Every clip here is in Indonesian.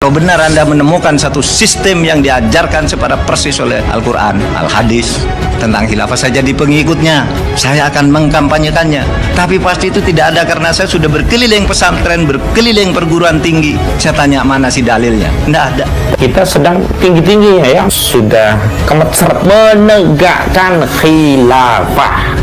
Apa benar Anda menemukan satu sistem yang diajarkan secara persis oleh Al-Quran, Al-Hadis tentang khilafah? Saya jadi pengikutnya, saya akan mengkampanyekannya. Tapi pasti itu tidak ada, karena saya sudah berkeliling pesantren, berkeliling perguruan tinggi. Saya tanya mana sih dalilnya? Tidak ada. Kita sedang tinggi-tingginya ya, sudah kemetseret menegakkan khilafah.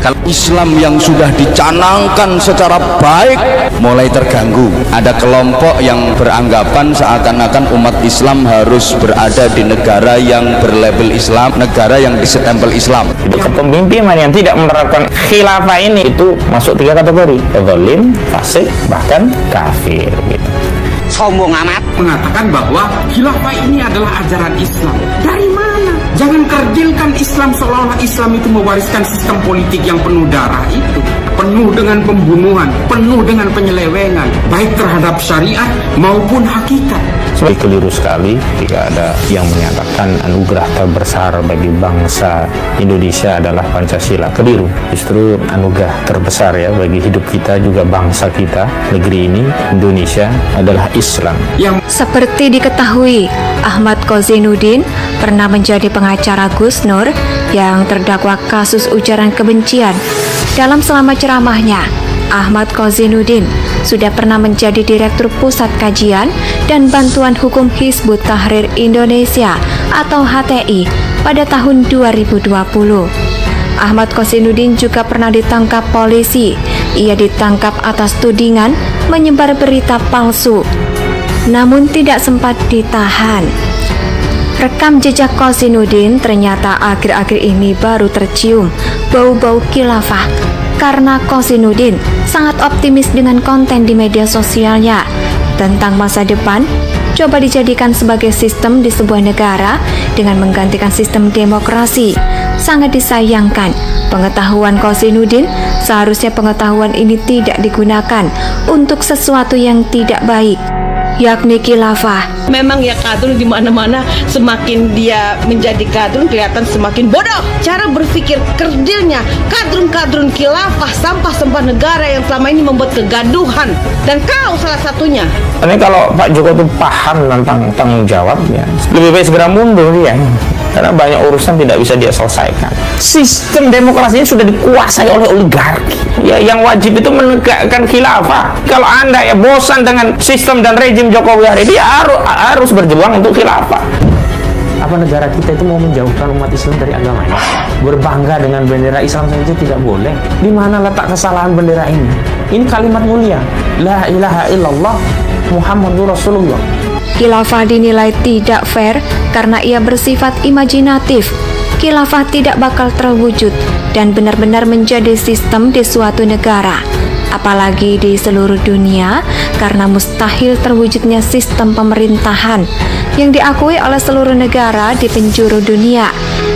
Kalau Islam yang sudah dicanangkan secara baik mulai terganggu. Ada kelompok yang beranggapan seakan-akan umat Islam harus berada di negara yang berlabel Islam, negara yang disestempel Islam. Kepemimpinan yang tidak menerapkan khilafah ini itu masuk 3 kategori: zalim, fasik, bahkan kafir gitu. Sombong amat mengatakan bahwa khilafah ini adalah ajaran Islam. Dari mana? Jangan kerdilkan Islam seolah-olah Islam itu mewariskan sistem politik yang penuh darah itu, penuh dengan pembunuhan, penuh dengan penyelewengan, baik terhadap syariat maupun hakikat. Sebagai keliru sekali jika ada yang menyatakan anugerah terbesar bagi bangsa Indonesia adalah Pancasila. Keliru. Justru anugerah terbesar ya bagi hidup kita, juga bangsa kita, negeri ini Indonesia, adalah Islam. Seperti diketahui, Ahmad Kozainuddin pernah menjadi pengacara Gus Nur yang terdakwa kasus ujaran kebencian. Dalam selama ceramahnya, Ahmad Kozainuddin sudah pernah menjadi Direktur Pusat Kajian dan Bantuan Hukum Hizbut Tahrir Indonesia atau HTI pada tahun 2020. Ahmad Kozainuddin juga pernah ditangkap polisi. Ia ditangkap atas tudingan menyebar berita palsu, namun tidak sempat ditahan. Rekam jejak Kozainuddin ternyata akhir-akhir ini baru tercium bau-bau khilafah, karena Kozainuddin sangat optimis dengan konten di media sosialnya tentang masa depan coba dijadikan sebagai sistem di sebuah negara dengan menggantikan sistem demokrasi. Sangat disayangkan, pengetahuan Kozainuddin seharusnya pengetahuan ini tidak digunakan untuk sesuatu yang tidak baik, yakni khilafah. Memang ya kadrun di mana-mana, semakin dia menjadi kadrun kelihatan semakin bodoh. Cara berpikir kerdilnya kadrun-kadrun khilafah, sampah-sampah negara yang selama ini membuat kegaduhan. Dan kau salah satunya. Ini kalau Pak Joko itu paham tentang tanggung jawab ya, lebih baik segera mundur dia. Karena banyak urusan tidak bisa dia selesaikan. Sistem demokrasinya sudah dikuasai oleh oligarki. Ya, yang wajib itu menegakkan khilafah. Kalau Anda ya bosan dengan sistem dan rejim Jokowi hari ini, dia harus berjuang untuk khilafah. Apa negara kita itu mau menjauhkan umat Islam dari agamanya? Berbangga dengan bendera Islam saja tidak boleh. Di mana letak kesalahan bendera ini? Ini kalimat mulia. La ilaha illallah Muhammadur Rasulullah. Khilafah dinilai tidak fair karena ia bersifat imajinatif. Khilafah tidak bakal terwujud dan benar-benar menjadi sistem di suatu negara, apalagi di seluruh dunia, karena mustahil terwujudnya sistem pemerintahan yang diakui oleh seluruh negara di penjuru dunia.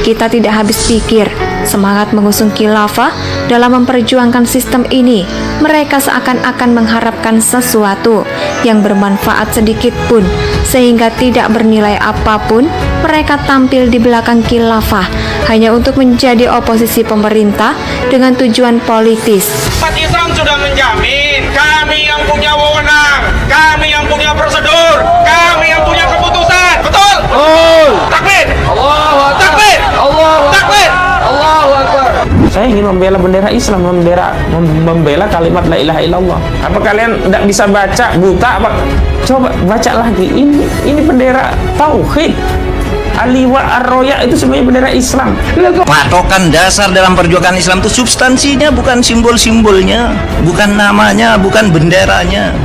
Kita tidak habis pikir semangat mengusung khilafah dalam memperjuangkan sistem ini. Mereka seakan-akan mengharapkan sesuatu yang bermanfaat sedikit pun, sehingga tidak bernilai apapun. Mereka tampil di belakang khilafah hanya untuk menjadi oposisi pemerintah dengan tujuan politis. Umat Islam sudah menjamin kami yang punya wewenang, kami yang punya prosedur, kami yang punya keputusan. Betul? Takbir! Allahu Akbar! Takbir! Allahu Akbar! Allahu Akbar! Saya ingin membela bendera Islam, membela kalimat la ilaha illallah. Apa kalian tidak bisa baca, buta apa? Coba baca lagi. Ini bendera tauhid. Aliwa ar-roya itu sebenarnya bendera Islam. Patokan dasar dalam perjuangan Islam itu substansinya, bukan simbol-simbolnya, bukan namanya, bukan benderanya.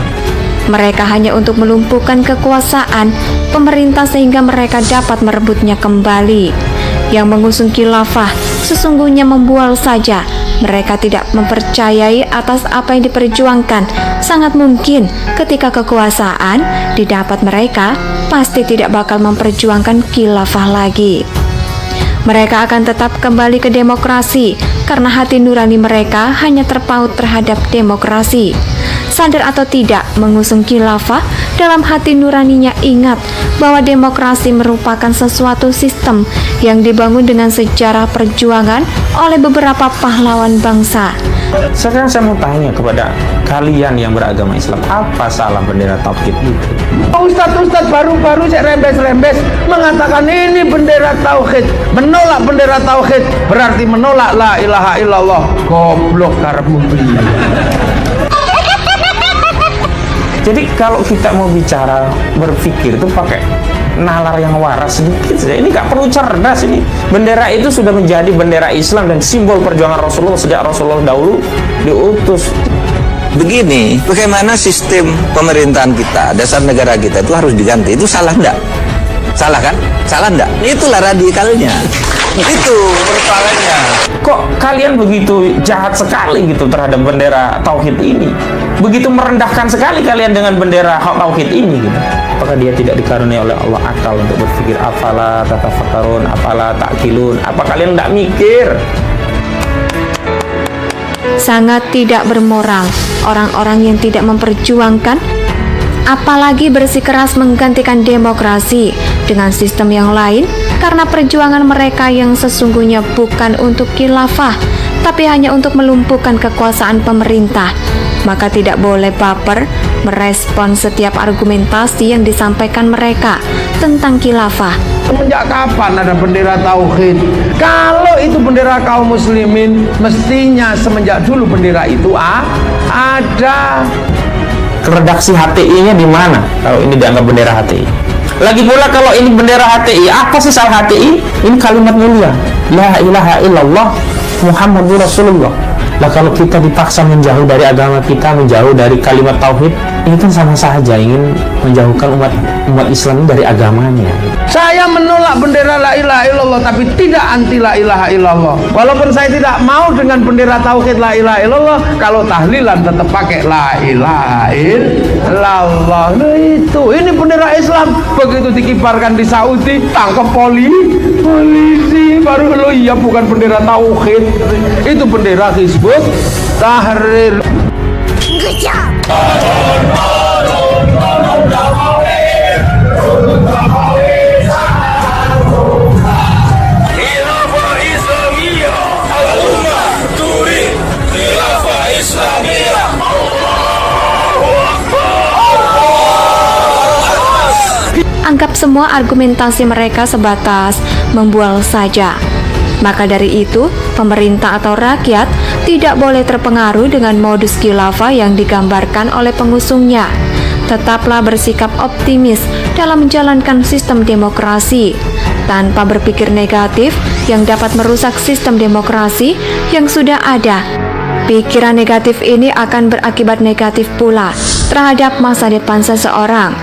Mereka hanya untuk melumpuhkan kekuasaan pemerintah sehingga mereka dapat merebutnya kembali. Yang mengusung khilafah sesungguhnya membual saja. Mereka tidak mempercayai atas apa yang diperjuangkan. Sangat mungkin ketika kekuasaan didapat mereka pasti tidak bakal memperjuangkan khilafah lagi. Mereka akan tetap kembali ke demokrasi karena hati nurani mereka hanya terpaut terhadap demokrasi. Sadar atau tidak mengusung khilafah, dalam hati nuraninya ingat bahwa demokrasi merupakan sesuatu sistem yang dibangun dengan sejarah perjuangan oleh beberapa pahlawan bangsa. Sekarang saya mau tanya kepada kalian yang beragama Islam, apa salah bendera tauhid itu? Ustadz baru-baru saya rembes mengatakan ini bendera tauhid, menolak bendera tauhid berarti menolak la ilaha illallah. Goblok karepmu piye? Jadi kalau kita mau bicara berpikir itu pakai nalar yang waras sedikit saja. Ini nggak perlu cerdas ini. Bendera itu sudah menjadi bendera Islam dan simbol perjuangan Rasulullah sejak Rasulullah dahulu diutus. Begini, bagaimana sistem pemerintahan kita, dasar negara kita itu harus diganti. Itu salah enggak? Salah kan? Salah enggak? Itulah radikalnya. Itu persoalannya. Kok kalian begitu jahat sekali gitu terhadap bendera tauhid ini? Begitu merendahkan sekali kalian dengan bendera tauhid ini gitu. Apakah dia tidak dikaruniai oleh Allah akal untuk berpikir? Afala tatafakkarun, afala ta'qilun? Apa kalian tidak mikir? Sangat tidak bermoral orang-orang yang tidak memperjuangkan, apalagi bersikeras menggantikan demokrasi dengan sistem yang lain, karena perjuangan mereka yang sesungguhnya bukan untuk khilafah, tapi hanya untuk melumpuhkan kekuasaan pemerintah. Maka tidak boleh baper merespon setiap argumentasi yang disampaikan mereka tentang khilafah. Semenjak kapan ada bendera tauhid? Kalau itu bendera kaum muslimin, mestinya semenjak dulu bendera itu ada. Redaksi HTI-nya di mana kalau ini dianggap bendera HTI? Lagi pula kalau ini bendera HTI, apa sih salah HTI? Ini kalimat mulia, la ilaha illallah Muhammadur Rasulullah. Lah kalau kita dipaksa menjauh dari agama kita, menjauh dari kalimat tauhid, ini kan sama saja ingin menjauhkan umat Islam dari agamanya. Saya menolak bendera la ilaha illallah, tapi tidak anti la ilaha illallah. Walaupun saya tidak mau dengan bendera tauhid la ilaha illallah, kalau tahlilan tetap pakai la ilaha illallah. Nah itu, ini bendera Islam. Begitu dikibarkan di Saudi, tangkap polisi. Baru lo iya bukan bendera tauhid, itu bendera Hizbut Tahrir. Anggap semua argumentasi mereka sebatas membual saja. Maka dari itu, pemerintah atau rakyat tidak boleh terpengaruh dengan modus khilafah yang digambarkan oleh pengusungnya. Tetaplah bersikap optimis dalam menjalankan sistem demokrasi, tanpa berpikir negatif yang dapat merusak sistem demokrasi yang sudah ada. Pikiran negatif ini akan berakibat negatif pula terhadap masa depan seseorang.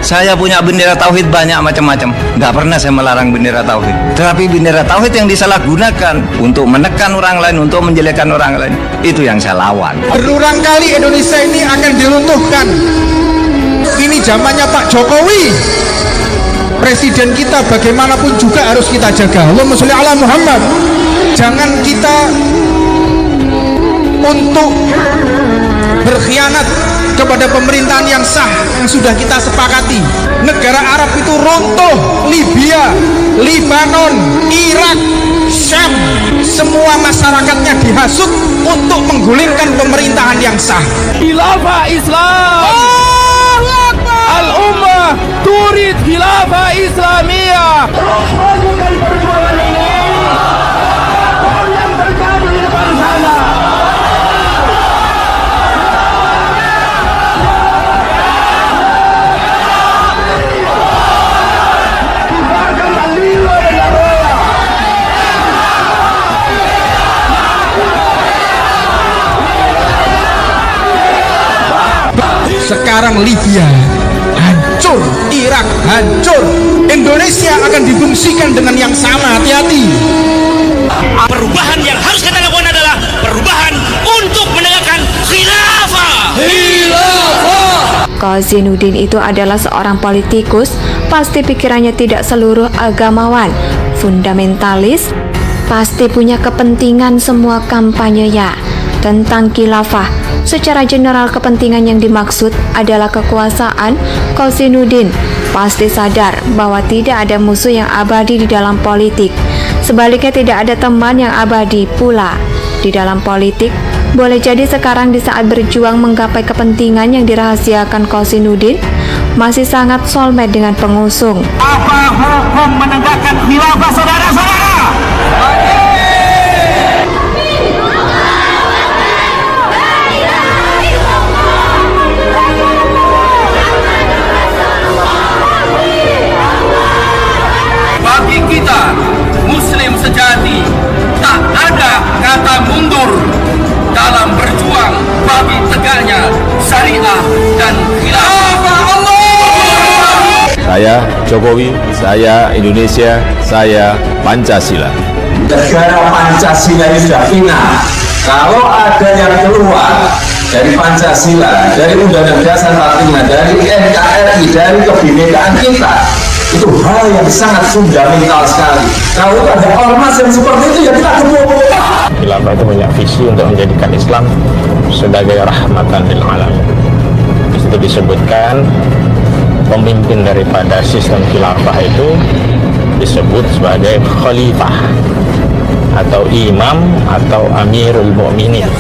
Saya punya bendera tauhid banyak macam-macam. Nggak pernah saya melarang bendera tauhid. Tetapi bendera tauhid yang disalahgunakan untuk menekan orang lain, untuk menjelekkan orang lain, itu yang saya lawan. Berulang kali Indonesia ini akan diruntuhkan. Ini zamannya Pak Jokowi. Presiden kita bagaimanapun juga harus kita jaga. Allahumma sholli ala Muhammad. Jangan kita untuk berkhianat kepada pemerintahan yang sah yang sudah kita sepakati. Negara Arab itu runtuh, Libya, Libanon, Irak, Syam, semua masyarakatnya dihasut untuk menggulingkan pemerintahan yang sah. Khilafah Islam. Al-Ummah turid khilafah Islamiyah. Lakukan perjuangan ini. Yang terjadi di depan sana. Sekarang Libya hancur, Irak hancur, Indonesia akan difungsikan dengan yang sama. Hati-hati. Perubahan yang harus kita lakukan adalah perubahan untuk menegakkan khilafah. Kozainuddin itu adalah seorang politikus, pasti pikirannya tidak seluruh agamawan, fundamentalis, pasti punya kepentingan semua kampanyenya tentang khilafah. Secara general kepentingan yang dimaksud adalah kekuasaan. Kozainuddin pasti sadar bahwa tidak ada musuh yang abadi di dalam politik. Sebaliknya tidak ada teman yang abadi pula di dalam politik. Boleh jadi sekarang di saat berjuang menggapai kepentingan yang dirahasiakan Kozainuddin, masih sangat soulmate dengan pengusung. Apa hukum menegakkan khilafah saudara-saudara? Bagi kita Muslim sejati, tak ada kata mundur dalam berjuang bagi tegaknya syariah dan khilafah. Saya Jokowi, saya Indonesia, saya Pancasila. Negara Pancasila ini sudah final. Kalau ada yang keluar dari Pancasila, dari Undang-Undang Dasar 45, dari NKRI, dari kebinekaan kita, itu hal yang sangat fundamental sekali. Kalau ada ormas yang seperti itu, ya kita gebuk. Khilafah itu punya visi untuk menjadikan Islam sebagai rahmatan lil alamin. Di situ disebutkan pemimpin daripada sistem khilafah itu disebut sebagai khalifah atau imam atau amirul mu'minin.